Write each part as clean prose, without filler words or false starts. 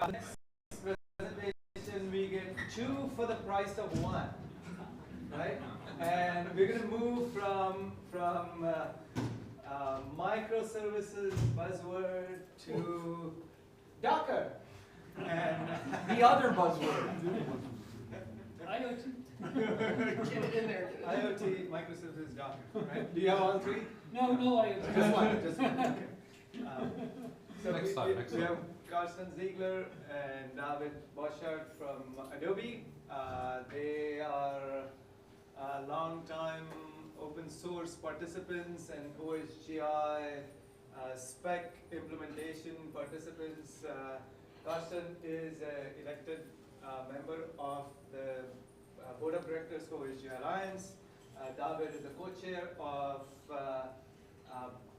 Next presentation, we get 2 for the price of 1, right? And we're going to move from microservices buzzword to Docker. And the other buzzword. IoT. Get it in there. IoT, microservices, Docker, right? Do you have all 3? No, IoT. Just one, just one. Okay. So next time. We have Karsetn, Ziegler, and David Bosschaert from Adobe. They are long-time open source participants and OSGi spec implementation participants. Karsetn is an elected member of the board of directors for OSGi Alliance. David is the co-chair of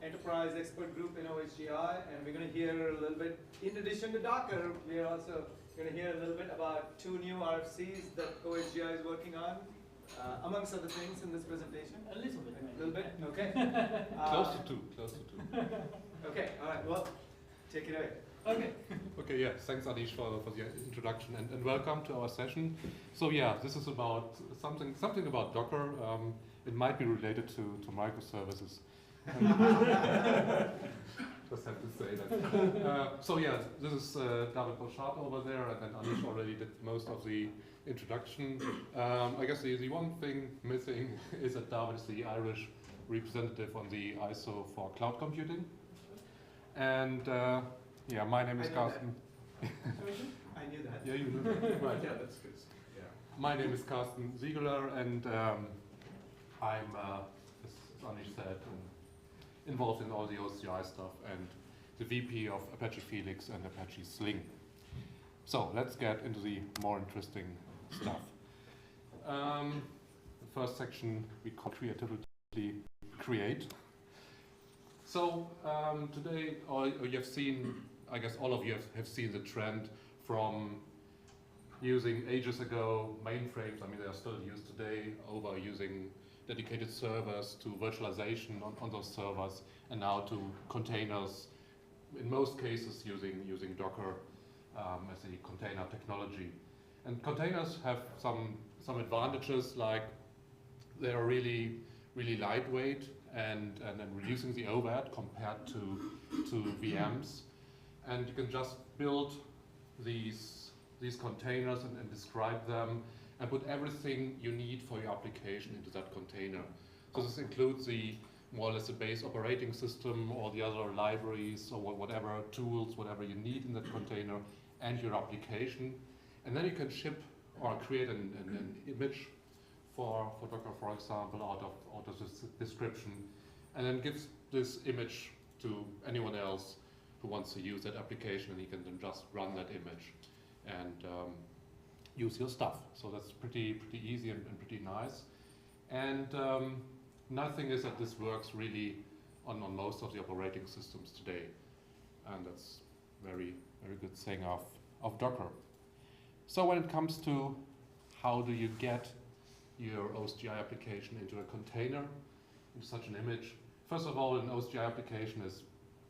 Enterprise Expert Group in OSGi, and we're going to hear a little bit, in addition to Docker, we are also going to hear a little bit about 2 new RFCs that OSGi is working on, amongst other things in this presentation. A little bit. A little bit, okay. Close to 2. Okay, all right, well, take it away. Okay. Okay, yeah, thanks Anish for the introduction and welcome to our session. So yeah, this is about something about Docker. It might be related to microservices. Just have to say that. So yeah, this is David Bosschaert over there, and then Anish already did most of the introduction. I guess the one thing missing is that David is the Irish representative on the ISO for cloud computing. And yeah, my name is Karsetn. I knew that. Yeah, you knew that. Right. Yeah, that's good. Yeah. My name is Karsetn Ziegler, and I'm, as Anish said, involved in all the OSGi stuff and the VP of Apache Felix and Apache Sling. So let's get into the more interesting stuff. The first section we call creativity create. So today, you have seen, I guess all of you have seen the trend from using ages ago mainframes, I mean they are still used today, over using dedicated servers to virtualization on those servers, and now to containers, in most cases using Docker as a container technology. And containers have some advantages, like they are really lightweight and then reducing the overhead compared to VMs. And you can just build these containers and describe them and put everything you need for your application into that container. So this includes more or less the base operating system or the other libraries or whatever tools, whatever you need in that container, and your application. And then you can ship or create an image for Docker, for example, out of this description, and then gives this image to anyone else who wants to use that application, and he can then just run that image and use your stuff. So that's pretty easy and pretty nice. And nice thing is that this works really on most of the operating systems today, and that's very good thing of Docker. So when it comes to how do you get your OSGi application into a container, into such an image, first of all, an OSGi application is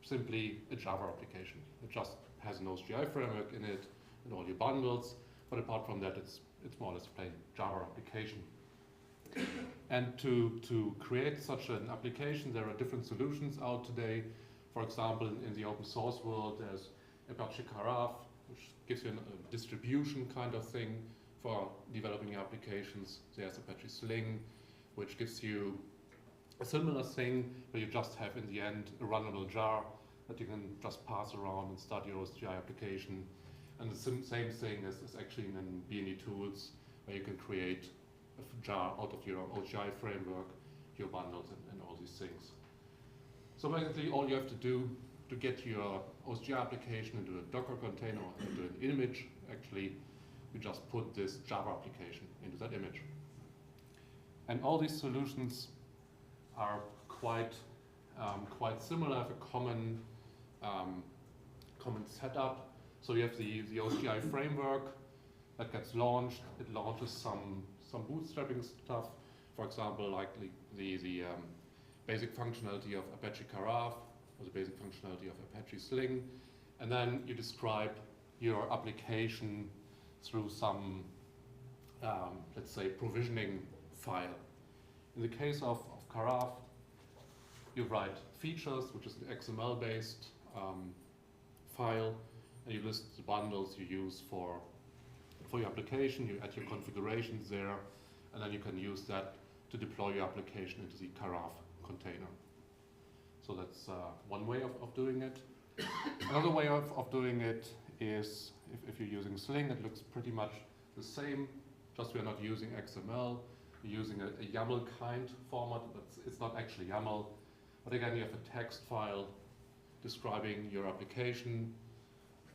simply a Java application. It just has an OSGi framework in it and all your bundles, but apart from that, it's more or less a plain Java application. And to create such an application, there are different solutions out today. For example, in the open source world, there's Apache Karaf, which gives you a distribution kind of thing for developing applications. There's Apache Sling, which gives you a similar thing, where you just have in the end a runnable jar that you can just pass around and start your OSGi application. And the same thing is actually in BNE tools, where you can create a jar out of your OSGi framework, your bundles, and all these things. So basically, all you have to do to get your OSGi application into a Docker container or into an image, actually, you just put this Java application into that image. And all these solutions are quite similar, have a common setup. So you have the OSGi framework that gets launched. It launches some bootstrapping stuff, for example, like the basic functionality of Apache Karaf or the basic functionality of Apache Sling, and then you describe your application through some, let's say, provisioning file. In the case of Karaf, you write features, which is an XML-based file, and you list the bundles you use for your application. You add your configurations there, and then you can use that to deploy your application into the Karaf container. So that's one way of doing it. Another way of doing it is if you're using Sling, it looks pretty much the same, just we're not using XML. You're using a YAML kind format, but it's not actually YAML. But again, you have a text file describing your application,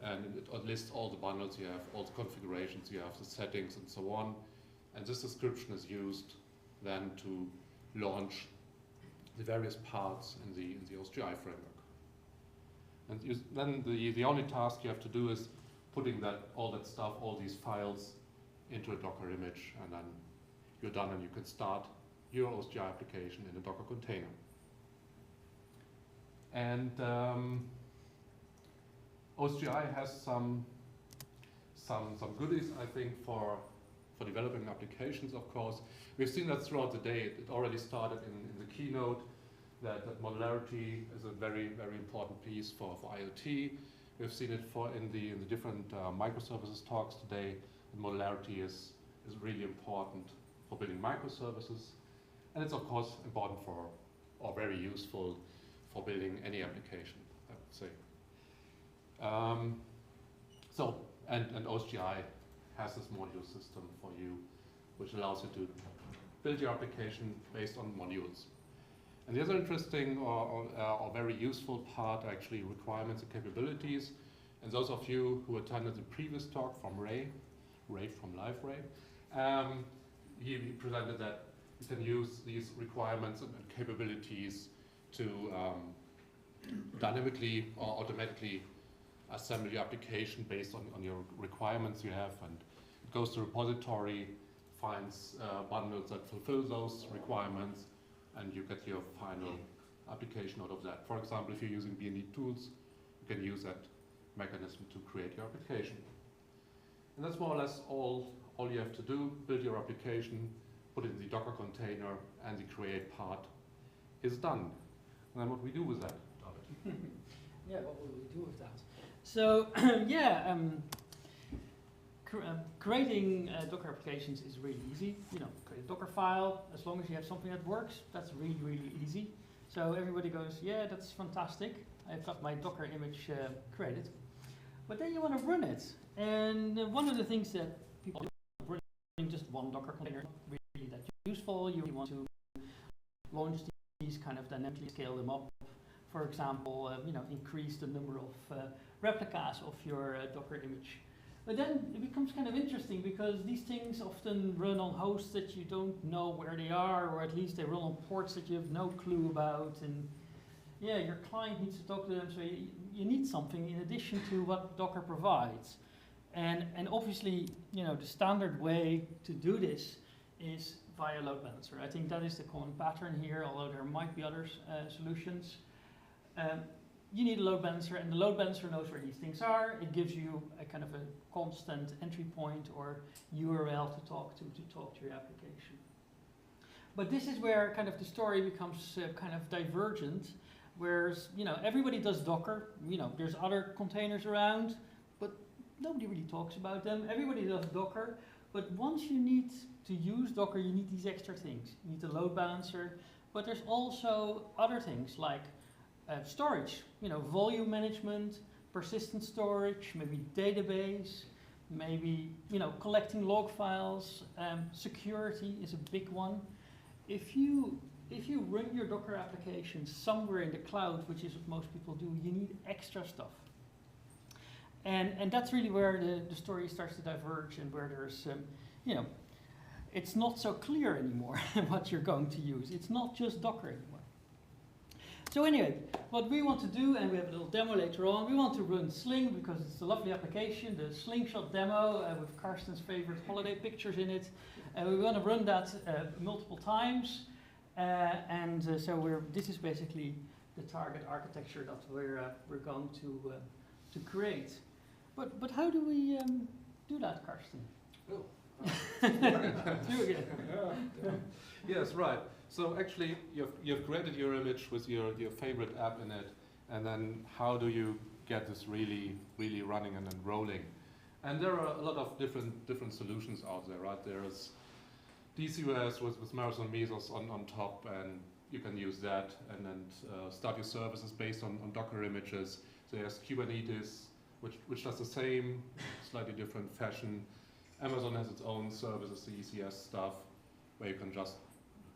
and it lists all the bundles you have, all the configurations you have, the settings, and so on. And this description is used then to launch the various parts in the OSGi framework. And then the only task you have to do is putting all that stuff, all these files, into a Docker image, and then you're done, and you can start your OSGi application in a Docker container. And OSGi has some goodies, I think, for developing applications, of course. We've seen that throughout the day. It already started in the keynote, that modularity is a very, very important piece for IoT. We've seen it in the different microservices talks today. Modularity is really important for building microservices. And it's, of course, important or very useful for building any application, I would say. And OSGi has this module system for you, which allows you to build your application based on modules. And the other interesting or very useful part are actually requirements and capabilities. And those of you who attended the previous talk from Ray from LiveRay, he presented that you can use these requirements and capabilities to dynamically or automatically assemble your application based on your requirements you have, and it goes to a repository, finds bundles that fulfill those requirements, and you get your final application out of that. For example, if you're using BND tools, you can use that mechanism to create your application. And that's more or less all you have to do. Build your application, put it in the Docker container, and the create part is done. And then what we do with that, David? Yeah, what will we do with that? So, creating Docker applications is really easy. Create a Docker file, as long as you have something that works, that's really, really easy. So everybody goes, yeah, that's fantastic. I've got my Docker image created. But then you want to run it. And one of the things that people do, running just one Docker container, is really that useful. You want to launch these, kind of dynamically scale them up. For example, increase the number of replicas of your Docker image. But then it becomes kind of interesting, because these things often run on hosts that you don't know where they are, or at least they run on ports that you have no clue about. And yeah, your client needs to talk to them, so you need something in addition to what Docker provides. And obviously, the standard way to do this is via load balancer. I think that is the common pattern here, although there might be other solutions. You need a load balancer, and the load balancer knows where these things are. It gives you a kind of a constant entry point or URL to talk to your application. But this is where kind of the story becomes kind of divergent, whereas everybody does Docker. There's other containers around, but nobody really talks about them. Everybody does Docker, but once you need to use Docker, you need these extra things. You need the load balancer, but there's also other things like storage, volume management, persistent storage, maybe database, maybe collecting log files. Security is a big one. If you run your Docker application somewhere in the cloud, which is what most people do, you need extra stuff. And that's really where the story starts to diverge, and where there's it's not so clear anymore what you're going to use. It's not just Docker anymore. So anyway, what we want to do, and we have a little demo later on, we want to run Sling because it's a lovely application, the Slingshot demo with Karsten's favorite holiday pictures in it. We want to run that multiple times, so this is basically the target architecture that we're going to create. But how do we do that, Karsetn? You again. Yeah. Yes, right. So actually, you've created your image with your favorite app in it, and then how do you get this really running and then rolling? And there are a lot of different solutions out there, right? There's DCOS with Marathon Mesos on top, and you can use that and then start your services based on Docker images. So there's Kubernetes, which does the same, slightly different fashion. Amazon has its own services, the ECS stuff, where you can just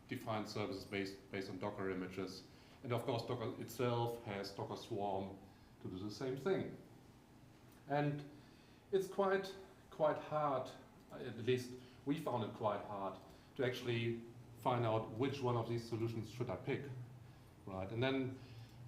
define services based on Docker images. And of course, Docker itself has Docker Swarm to do the same thing. And it's quite hard, at least we found it quite hard, to actually find out which one of these solutions should I pick, right? And then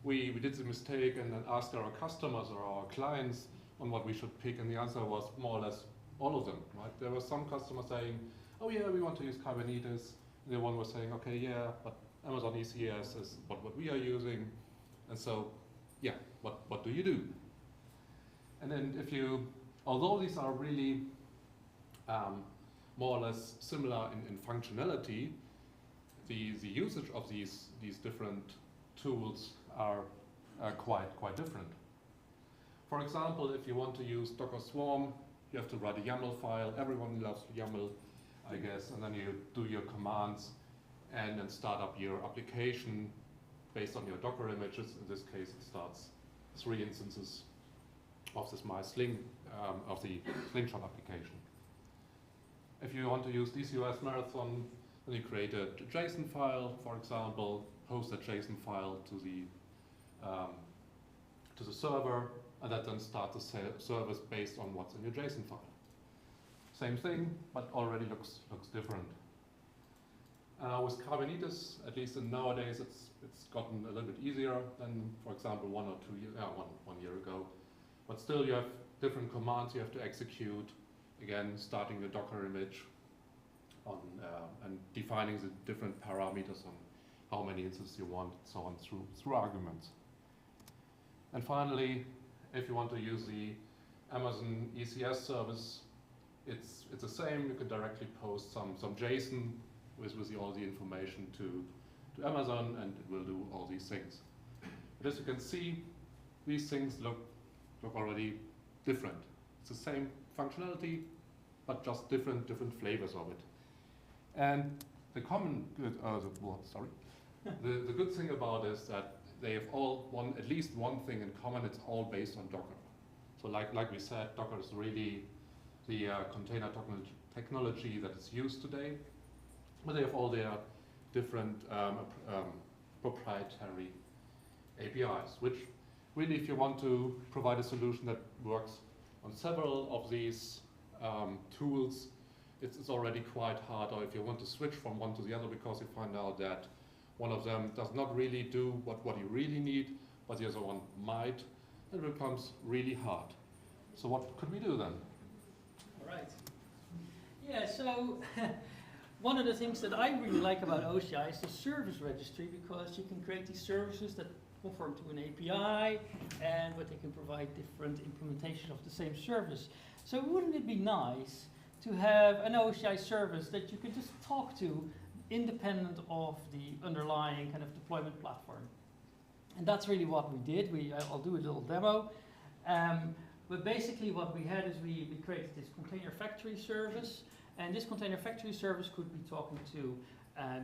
we did the mistake and then asked our customers or our clients on what we should pick, and the answer was more or less all of them, right? There were some customers saying, oh yeah, we want to use Kubernetes. The one was saying, okay, yeah, but Amazon ECS is what we are using. And so, yeah, what do you do? And then although these are really more or less similar in functionality, the usage of these different tools are quite different. For example, if you want to use Docker Swarm, you have to write a YAML file. Everyone loves YAML, I guess, and then you do your commands and then start up your application based on your Docker images. In this case, it starts 3 instances of this of the Slingshot application. If you want to use DCOS Marathon, then you create a JSON file, for example, post that JSON file to the server, and that then starts the service based on what's in your JSON file. Same thing, but already looks different. With Kubernetes, at least nowadays, it's gotten a little bit easier than, for example, 1 or 2 years, one year ago. But still, you have different commands you have to execute. Again, starting the Docker image and defining the different parameters on how many instances you want, so on through arguments. And finally, if you want to use the Amazon ECS service, it's the same. You can directly post some JSON with all the information to Amazon, and it will do all these things. But as you can see, these things look already different. It's the same functionality, but just different flavors of it. And the the good thing about it is that they have all at least one thing in common. It's all based on Docker. So like we said, Docker is really the container technology that is used today. But they have all their different proprietary APIs, which really, if you want to provide a solution that works on several of these tools, it's already quite hard. Or if you want to switch from one to the other because you find out that one of them does not really do what you really need, but the other one might, it becomes really hard. So what could we do then? All right. Yeah, so one of the things that I really like about OSGi is the service registry, because you can create these services that conform to an API, but they can provide different implementations of the same service. So wouldn't it be nice to have an OSGi service that you could just talk to independent of the underlying kind of deployment platform? And that's really what we did. I'll do a little demo. But basically what we had is we created this container factory service, and this container factory service could be talking to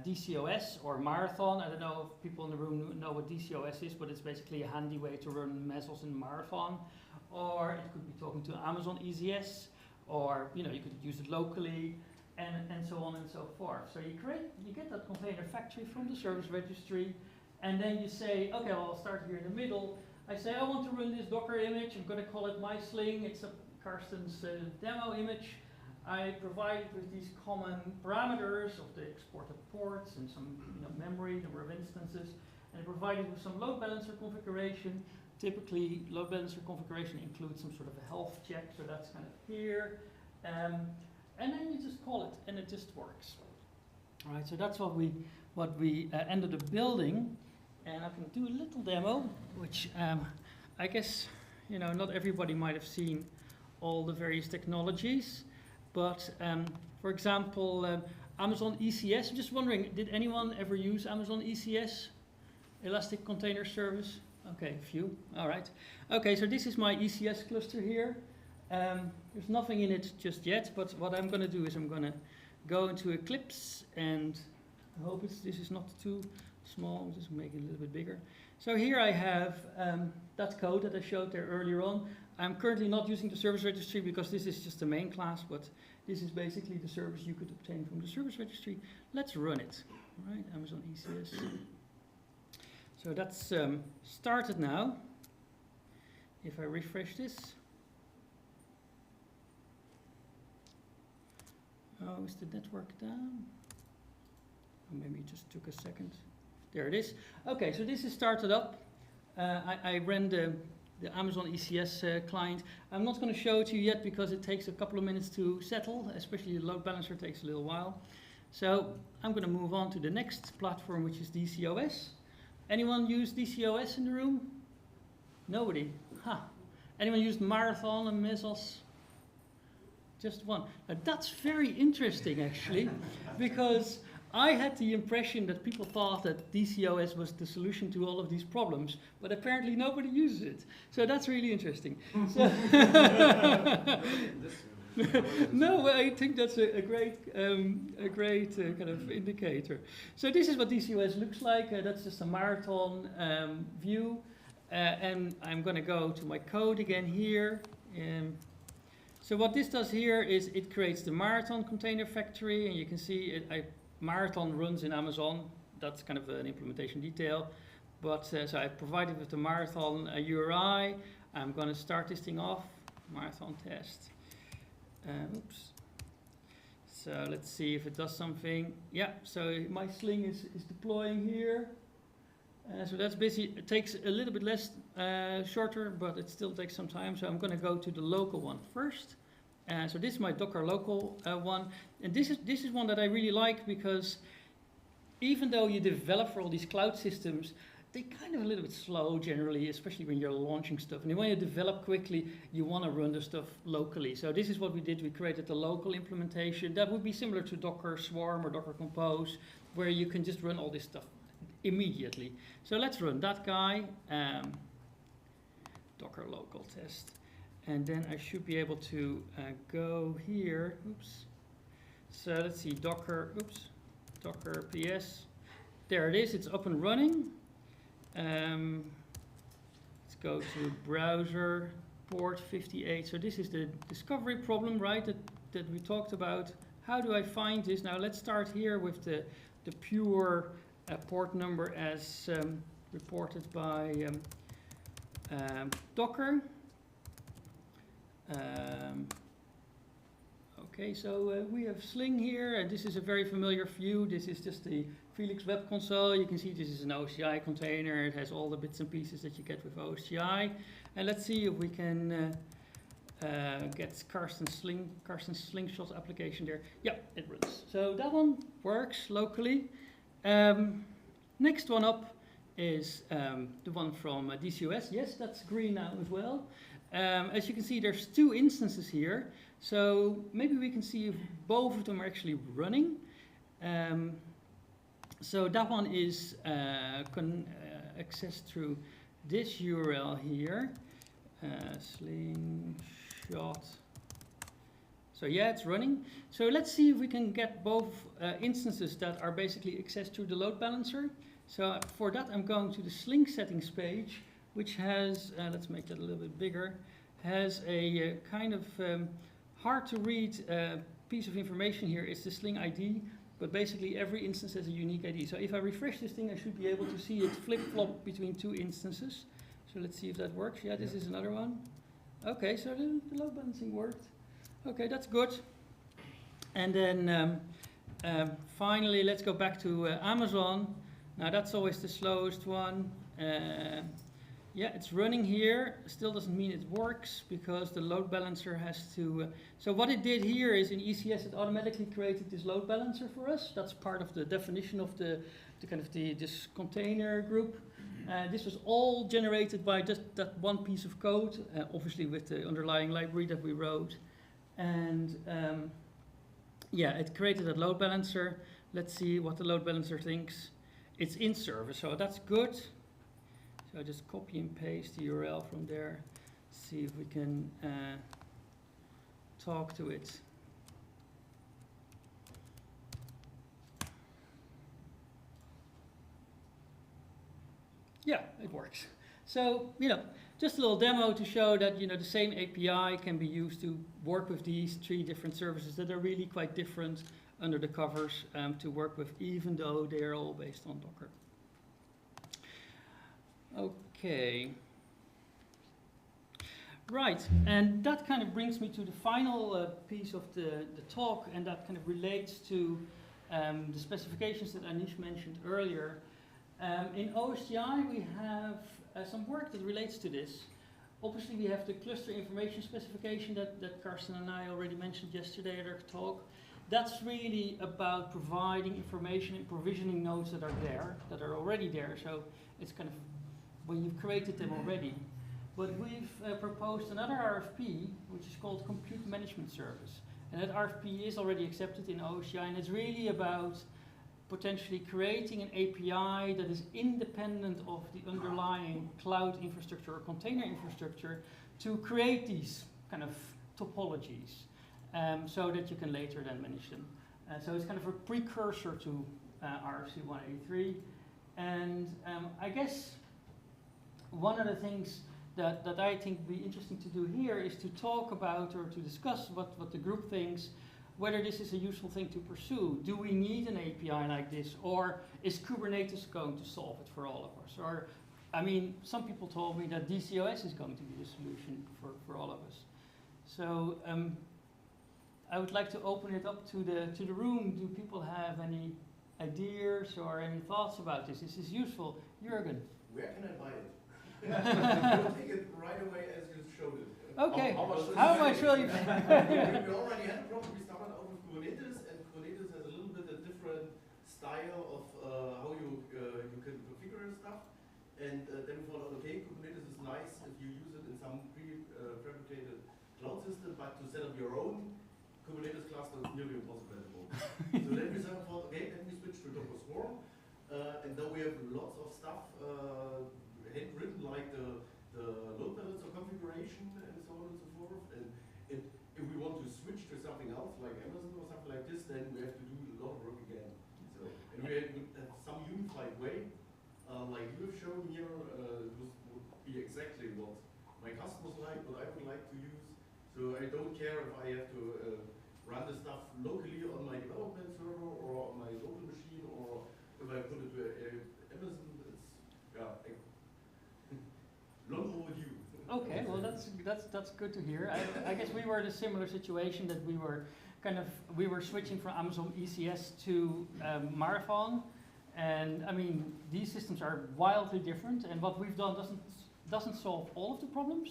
DCOS or Marathon. I don't know if people in the room know what DCOS is, but it's basically a handy way to run Mesos in Marathon. Or it could be talking to Amazon ECS, or you could use it locally, and so on and so forth. So you get that container factory from the service registry, and then you say, okay, well, I'll start here in the middle. I say I want to run this Docker image. I'm going to call it my Sling. It's a Karsten's demo image. I provide it with these common parameters of the exported ports and some memory, number of instances, and I provide it with some load balancer configuration. Typically, load balancer configuration includes some sort of a health check, so that's kind of here. And then you just call it, and it just works. All right, so that's what we ended up building. And I can do a little demo, which I guess not everybody might have seen all the various technologies, but for example, Amazon ECS. I'm just wondering, did anyone ever use Amazon ECS? Elastic Container Service? Okay, a few, all right. Okay, so this is my ECS cluster here. There's nothing in it just yet, but what I'm going to do is I'm going to go into Eclipse, and I hope this is not too small. I'll just make it a little bit bigger. So here I have that code that I showed there earlier on. I'm currently not using the service registry because this is just the main class, but this is basically the service you could obtain from the service registry. Let's run it. All right, Amazon ECS. So that's started now. If I refresh this. Oh, is the network down? Or maybe it just took a second. There it is. Okay, so this is started up. I ran the Amazon ECS client. I'm not going to show it to you yet because it takes a couple of minutes to settle, especially the load balancer takes a little while. So I'm going to move on to the next platform, which is DCOS. Anyone use DCOS in the room? Nobody. Huh. Anyone used Marathon and Mesos? Just one. Now that's very interesting actually, because I had the impression that people thought that DCOS was the solution to all of these problems, but apparently nobody uses it. So that's really interesting. So no, I think that's a great kind of indicator. So this is what DCOS looks like. That's just a Marathon view. And I'm going to go to my code again here. So what this does here is it creates the Marathon container factory, and you can see Marathon runs in Amazon. That's kind of an implementation detail. But so I provided with the Marathon URI. I'm going to start this thing off. Marathon test. Oops. So let's see if it does something. Yeah, so my sling is deploying here. So that's busy. It takes a little bit less shorter, but it still takes some time. So I'm going to go to the local one first. So this is my Docker local one, and this is one that I really like because even though you develop for all these cloud systems, they're kind of a little bit slow generally, especially when you're launching stuff. And when you develop quickly, you want to run the stuff locally. So this is what we did. We created the local implementation. That would be similar to Docker Swarm or Docker Compose, where you can just run all this stuff immediately. So let's run that guy, Docker local test. And then I should be able to go here. Oops. So let's see, Docker PS. There it is, it's up and running. Let's go to browser, port 58. So this is the discovery problem, right, that we talked about. How do I find this? Now let's start here with the pure port number as reported by Docker. Okay, so we have Sling here, and this is a very familiar view. This is just the Felix web console. You can see this is an OSGi container. It has all the bits and pieces that you get with OSGi. And let's see if we can get Karsetn Slingshot application there. Yeah, it runs. So that one works locally. Next one up is the one from DCOS. Yes, that's green now as well. As you can see, there's two instances here. So maybe we can see if both of them are actually running. So that one is accessed through this URL here, slingshot. So yeah, it's running. So let's see if we can get both instances that are basically accessed through the load balancer. So for that, I'm going to the Sling settings page, which has, let's make that a little bit bigger, has a kind of hard to read piece of information here. It's the Sling ID, but basically every instance has a unique ID. So if I refresh this thing, I should be able to see it flip-flop between two instances. So let's see if that works. Yeah, this is another one. Okay, so the load balancing worked. Okay, that's good. And then finally, let's go back to Amazon. Now that's always the slowest one. Yeah, it's running here. Still doesn't mean it works because the load balancer has to. So what it did here is in ECS it automatically created this load balancer for us. That's part of the definition of this container group. This was all generated by just that one piece of code, obviously with the underlying library that we wrote. And yeah, it created a load balancer. Let's see what the load balancer thinks. It's in service, so that's good. So I just copy and paste the URL from there. See if we can talk to it. Yeah, it works. So, just a little demo to show that, the same API can be used to work with these 3 different services that are really quite different under the covers to work with, even though they are all based on Docker. Okay. Right, and that kind of brings me to the final piece of the talk, and that kind of relates to the specifications that Anish mentioned earlier. In OSGi, we have some work that relates to this. Obviously, we have the cluster information specification that Karsetn and I already mentioned yesterday at our talk. That's really about providing information and provisioning nodes that are already there. So it's kind of when you've created them already. But we've proposed another RFP, which is called Compute Management Service. And that RFP is already accepted in OSGi, and it's really about potentially creating an API that is independent of the underlying cloud infrastructure or container infrastructure to create these kind of topologies so that you can later then manage them. So it's kind of a precursor to RFC 183. And I guess one of the things that I think would be interesting to do here is to talk about or to discuss what the group thinks, whether this is a useful thing to pursue. Do we need an API like this, or is Kubernetes going to solve it for all of us? Or, I mean, some people told me that DCOS is going to be the solution for all of us. So I would like to open it up to the room. Do people have any ideas or any thoughts about this? This is useful. Jürgen. Where can I buy it? We'll take it right away as you showed it. Okay. How much will you? We already had a problem. We started out with Kubernetes, and Kubernetes has a little bit a different style of how you can configure stuff. And then we thought, okay, Kubernetes is nice if you use it in some pre-fabricated cloud system, but to set up your own Kubernetes cluster is nearly impossible. So then we thought, okay, then we switch to Docker Swarm, and then we have lots of stuff handwritten, like the load balancer configuration and so on and so forth. And if we want to switch to something else, like Amazon or something like this, then we have to do a lot of work again. So, and we have some unified way, like you have shown here, would be exactly what my customers like, what I would like to use. So I don't care if I have to run the stuff locally on my development server or on my local machine, or if I put it to Amazon. It's long overdue. Okay, well that's good to hear. I guess we were in a similar situation that we were switching from Amazon ECS to Marathon, and I mean these systems are wildly different, and what we've done doesn't solve all of the problems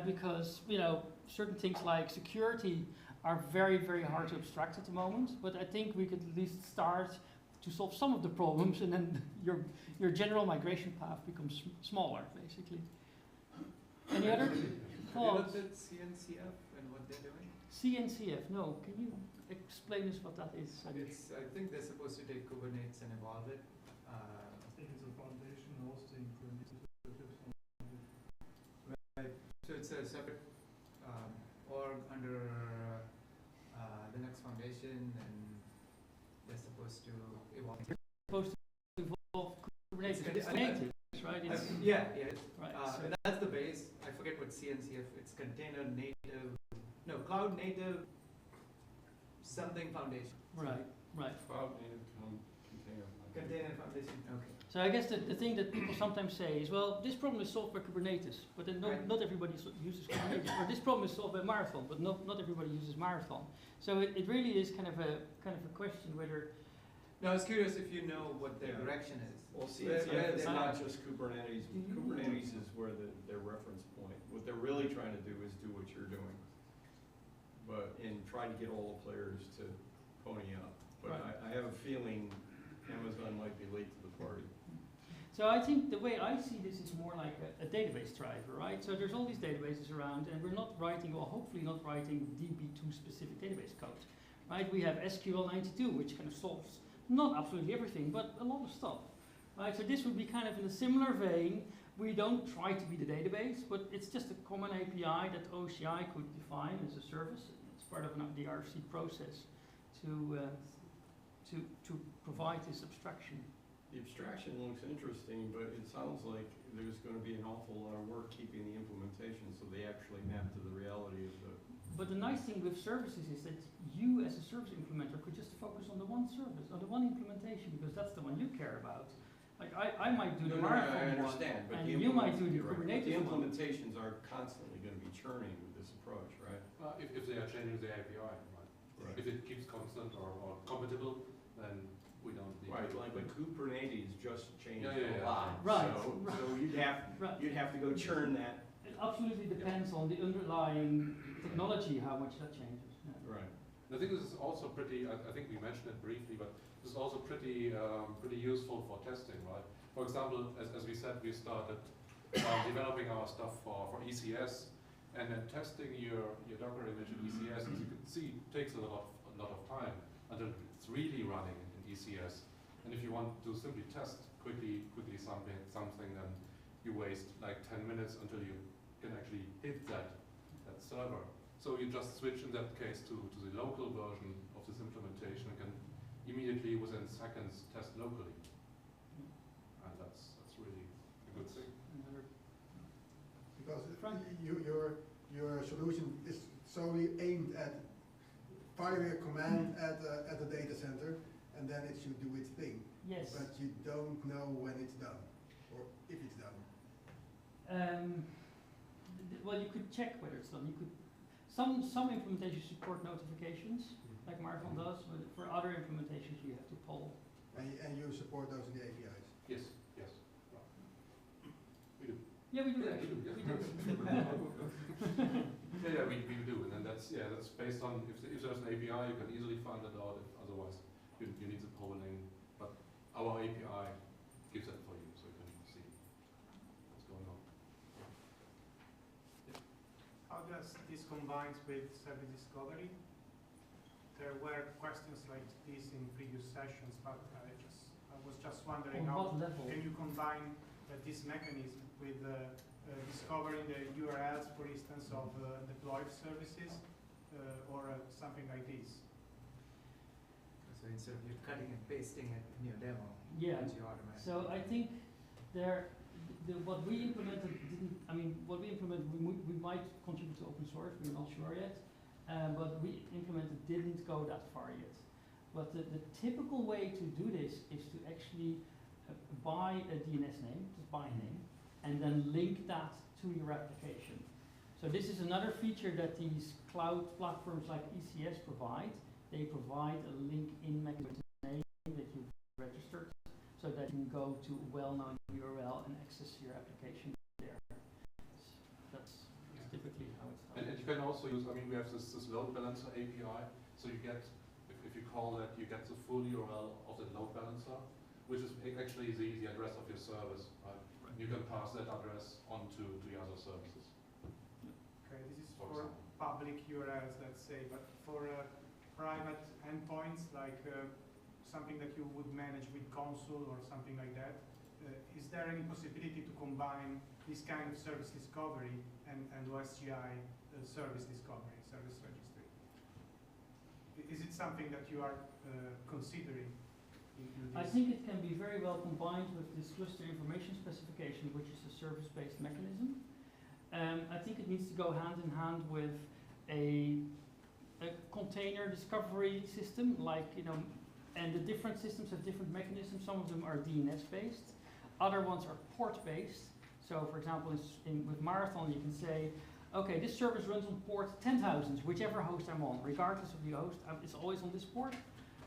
because certain things like security are very, very hard to abstract at the moment. But I think we could at least start to solve some of the problems, and then your general migration path becomes smaller, basically. Any other thoughts? Have you looked at CNCF and what they're doing? CNCF, no. Can you explain us what that is? I think they're supposed to take Kubernetes and evolve it. I think it's a foundation hosting Kubernetes. Right. So it's a separate org under the Linux Foundation, and they're supposed to evolve. Supposed to evolve Kubernetes. It's native, right? Yeah. Right. And that's the base. I forget what CNCF. It's container native. No, cloud native. Something foundation. Right. Cloud native container. Container foundation. Okay. So I guess the thing that people sometimes say is, well, this problem is solved by Kubernetes, but then not everybody uses Kubernetes. Or this problem is solved by Marathon, but not everybody uses Marathon. So it really is kind of a question whether. No, I was curious if you know what their direction is. Well, CNCF is not just Kubernetes. Kubernetes is where their reference point. What they're really trying to do is do what you're doing, and try to get all the players to pony up. But I have a feeling Amazon might be late to the party. So I think the way I see this is more like a database driver, right? So there's all these databases around, and we're not writing, or hopefully not writing DB2 specific database code, right? We have SQL92, which kind of solves not absolutely everything, but a lot of stuff, right? So this would be kind of in a similar vein. We don't try to be the database, but it's just a common API that OSGi could define as a service. It's part of the RFC process to provide this abstraction. The abstraction looks interesting, but it sounds like there's going to be an awful lot of work keeping the implementation so they actually map to the reality of the. But the nice thing with services is that you as a service implementer could just focus on the one service, on the one implementation, because that's the one you care about. Like I might do the Marathon I one, understand, but and you might do the right, Kubernetes the one. implementations are constantly going to be churning with this approach, right? If they are changing the API, right? If it keeps constant or compatible, then we don't need Right, to. like but Kubernetes just changed Yeah. a lot. Right, So, right. so Right. you'd have to go churn that. It absolutely depends on the underlying technology, how much that changes. Yeah. Right. I think this is also pretty, I think we mentioned it briefly, but this is also pretty useful for testing, right? For example, as we said, we started developing our stuff for ECS, and then testing your Docker image in ECS, as you can see, takes a lot of time until it's really running in ECS. And if you want to simply test quickly something, then you waste like 10 minutes until you can actually hit that server. So you just switch in that case to the local version of this implementation and can immediately within seconds test locally. And that's really a good thing. Because your solution is solely aimed at firing a command at the data center, and then it should do its thing. Yes. But you don't know when it's done, or if it's done. Well, you could check whether it's done. You could. Some implementations support notifications, like Marathon does, but for other implementations you have to poll. And you support those in the APIs. Yes. We do. Yeah, we do Yeah, actually. we do. We do. We do, and then that's based on if there's an API, you can easily find it out. If otherwise, you need the polling. But our API gives that for you, so you can see what's going on. How does this combine with service discovery? There were questions like this in previous sessions, but I was just wondering On how what level? can you combine this mechanism with discovering the URLs, for instance, of deployed services or something like this? So instead of you cutting and pasting it in your demo, Yeah. it's you automatically. So I think what we implemented didn't. I mean, what we implemented, we might contribute to open source. We're not sure yet, but we implemented didn't go that far yet. But the typical way to do this is to actually buy a DNS name, just buy a name, and then link that to your application. So this is another feature that these cloud platforms like ECS provide. They provide a link in mechanism name that you've registered, so that you can go to a well-known URL and access your application there. That's typically how it's done. And you can also use. I mean, we have this load balancer API. So you get, if you call that, you get the full URL of the load balancer, which is actually the address of your service, right? You can pass that address on to the other services. Okay, this is For for example. public URLs, let's say, but for private endpoints, like something that you would manage with console or something like that, is there any possibility to combine this kind of service discovery and OSGi service discovery, service registry? Is it something that you are considering in this? I think it can be very well combined with this cluster information specification, which is a service-based mechanism. I think it needs to go hand in hand with a container discovery system, like, and the different systems have different mechanisms. Some of them are DNS-based, other ones are port-based. So, for example, with Marathon, you can say, okay, this service runs on port 10,000, whichever host I'm on, regardless of the host, it's always on this port.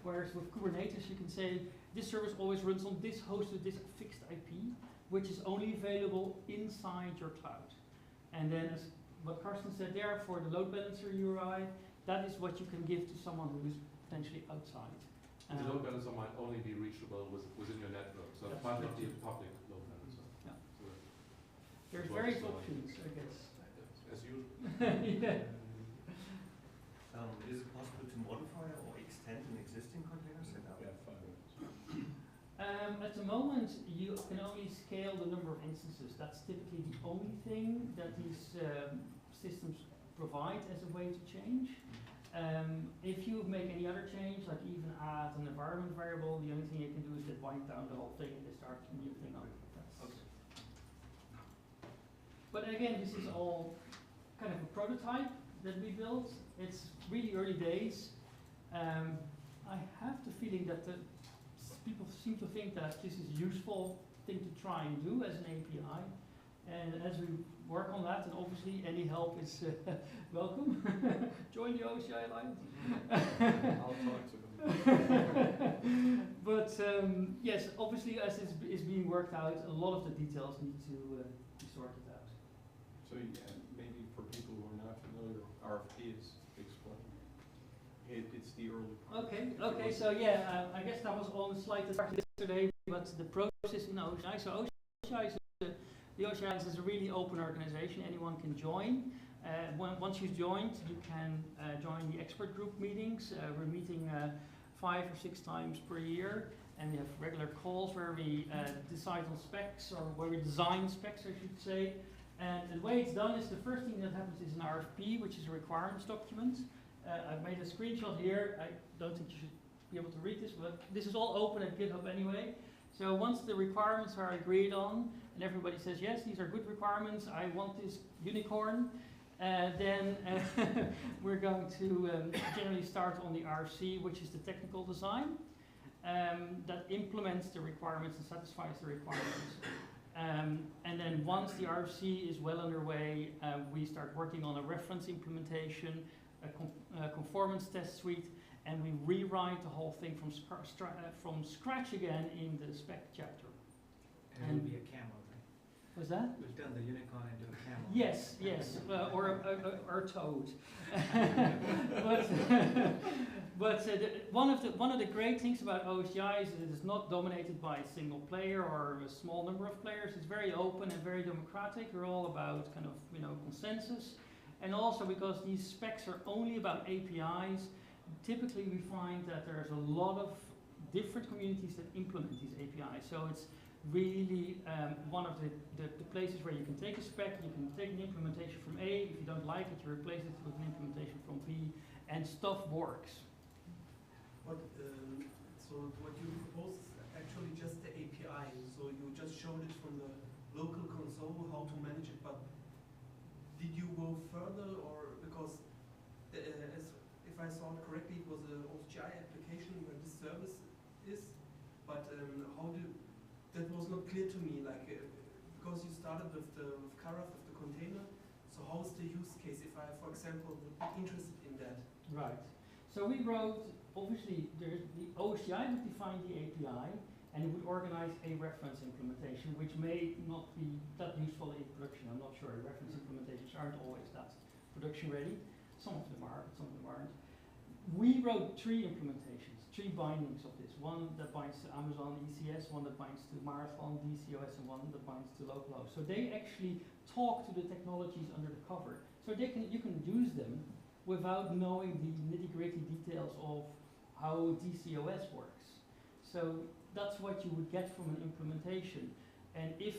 Whereas with Kubernetes, you can say, this service always runs on this host with this fixed IP, which is only available inside your cloud. And then, as what Karsetn said there, for the load balancer URI, that is what you can give to someone who is potentially outside. The load balancer might only be reachable within your network, so it That's might not be true. a public load balancer. Yeah. So There's That's various what- options, I guess. as usual. Yeah. Is it possible to modify or extend an existing container setup? Yeah, 5 minutes. At the moment, you can only scale the number of instances. That's typically the only thing that these systems provide as a way to change. If you make any other change, like even add an environment variable, the only thing you can do is just wind down the whole thing and just start a new thing up. Okay. But again, this is all kind of a prototype that we built. It's really early days. I have the feeling that people seem to think that this is a useful thing to try and do as an API. And as we work on that, and obviously any help is welcome. Join the OSGi Alliance. I'll talk to them. But yes, obviously as is being worked out, a lot of the details need to be sorted out. So yeah, maybe for people who are not familiar, RFP is explained. It's the early part. Okay, so yeah, I guess that was on the slide that started yesterday, but the process in OSGi. So OSGi is the OSGi Alliance is a really open organization, anyone can join. Once you've joined, you can join the expert group meetings. We're meeting 5 or 6 times per year, and we have regular calls where we decide on specs, or where we design specs, I should say. And the way it's done is the first thing that happens is an RFP, which is a requirements document. I've made a screenshot here. I don't think you should be able to read this, but this is all open at GitHub anyway. So once the requirements are agreed on, and everybody says, yes, these are good requirements, I want this unicorn, then we're going to generally start on the RFC, which is the technical design, that implements the requirements and satisfies the requirements. And then once the RFC is well underway, we start working on a reference implementation, a conformance test suite, and we rewrite the whole thing from scratch again in the spec chapter. And it will be a camel, right? Was that? We've done the unicorn into a camel. Yes, or a toad. but one of the great things about OSGi is that it is not dominated by a single player or a small number of players. It's very open and very democratic. We're all about kind of consensus, and also because these specs are only about APIs. Typically, we find that there's a lot of different communities that implement these APIs. So it's really one of the places where you can take a spec, you can take an implementation from A, if you don't like it, you replace it with an implementation from B, and stuff works. But, so what you propose is actually just the API, so you just showed it from the local console, how to manage it, but did you go further, or because if I saw it correctly, it was an OSGi application where this service is, but that was not clear to me, like, because you started with Karaf, with the container, so how is the use case if I, for example, would be interested in that? Right. So we wrote, obviously, the OSGi would define the API, and it would organize a reference implementation, which may not be that useful in production. I'm not sure. Reference implementations aren't always that production ready. Some of them are, but some of them aren't. We wrote 3 implementations, 3 bindings of this. One that binds to Amazon ECS, one that binds to Marathon DCOS, and one that binds to localhost. So they actually talk to the technologies under the cover. So you can use them without knowing the nitty-gritty details of how DCOS works. So that's what you would get from an implementation. And if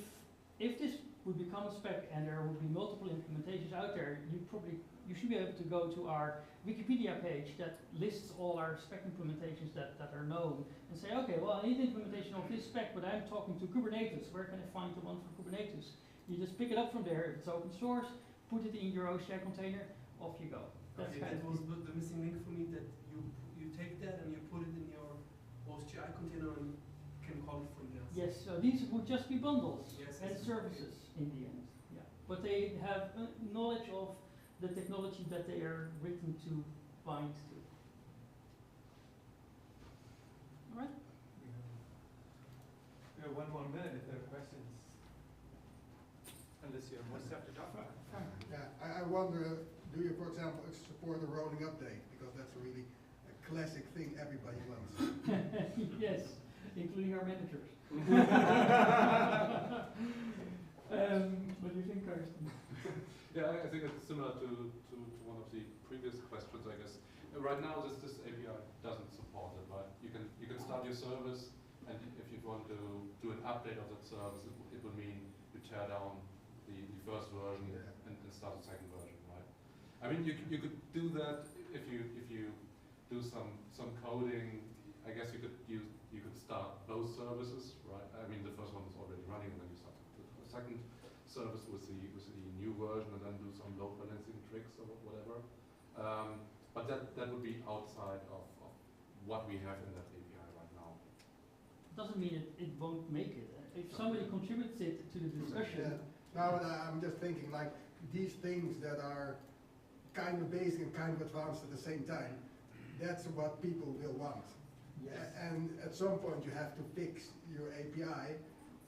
this would become a spec and there would be multiple implementations out there, you should be able to go to our Wikipedia page that lists all our spec implementations that are known, and say, okay, well, I need implementation of this spec, but I'm talking to Kubernetes. Where can I find the one for Kubernetes? You just pick it up from there. If it's open source, put it in your OSGi container, off you go. That's Okay, kind that of was the missing link for me, that you take that and you put it in your OSGi container and can call it from there. yes. So these would just be bundles Yes, and yes. services in the end. Yeah, but they have knowledge of the technology that they are written to bind to. All right. We have 1 more minute if there are questions. Unless you're most after Dockerizing. Yeah, I wonder, do you, for example, support a rolling update? Because that's really a classic thing everybody wants. Yes, including our managers. What do you think, Karsetn? Yeah, I think it's similar to one of the previous questions, I guess. Right now, this API doesn't support it, right? You can start your service, and if you want to do an update of that service, it would mean you tear down the first version and start the second version, right? I mean, you could do that if you do some coding. I guess you could start both services, right? I mean, the first one is already running, and then you start the second service with the new version, and then do some load balancing tricks or whatever. But that would be outside of what we have in that API right now. Doesn't mean it won't make it. If somebody contributes it to the discussion. No, but I'm just thinking like these things that are kind of basic and kind of advanced at the same time. That's what people will want. Yes. And at some point you have to fix your API,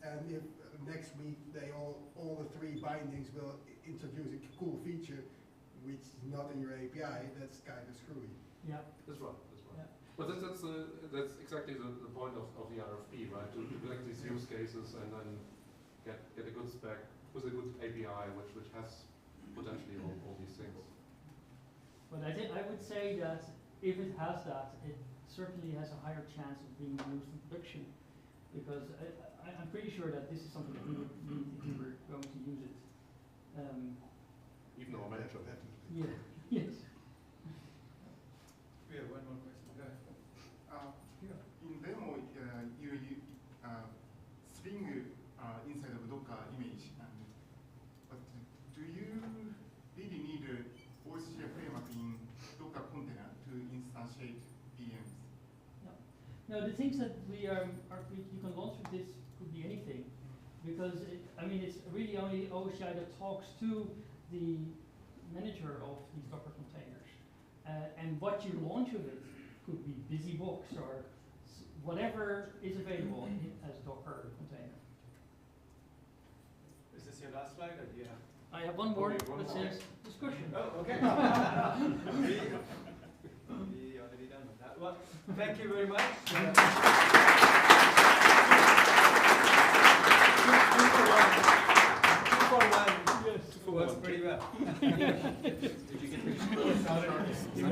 and if next week all the three bindings will introduce a cool feature which is not in your API, that's kind of screwy. Yeah. That's right. Yeah. But that's exactly the point of the RFP, right? To collect these use cases and then get a good spec with a good API which has potentially all these things. But I would say that if it has that, it certainly has a higher chance of being used in production, because I'm pretty sure that this is something that we would need if we were going to use it. Even our manager. Yeah. Yes. We have one more question. Go ahead. In demo, you string inside of Docker image, but do you really need a OSGi framework in Docker container to instantiate VMs? No, the things that you can launch with this could be anything, because it's really only OSGi that talks to the manager of these Docker containers, and what you launch with it could be BusyBox or whatever is available as Docker container. Is this your last slide, or do you have? I have one more Okay, one that more. says discussion. Oh, okay. We already done with that. Well, thank you very much. 2 for 1. Yes. Works pretty well. Did you get the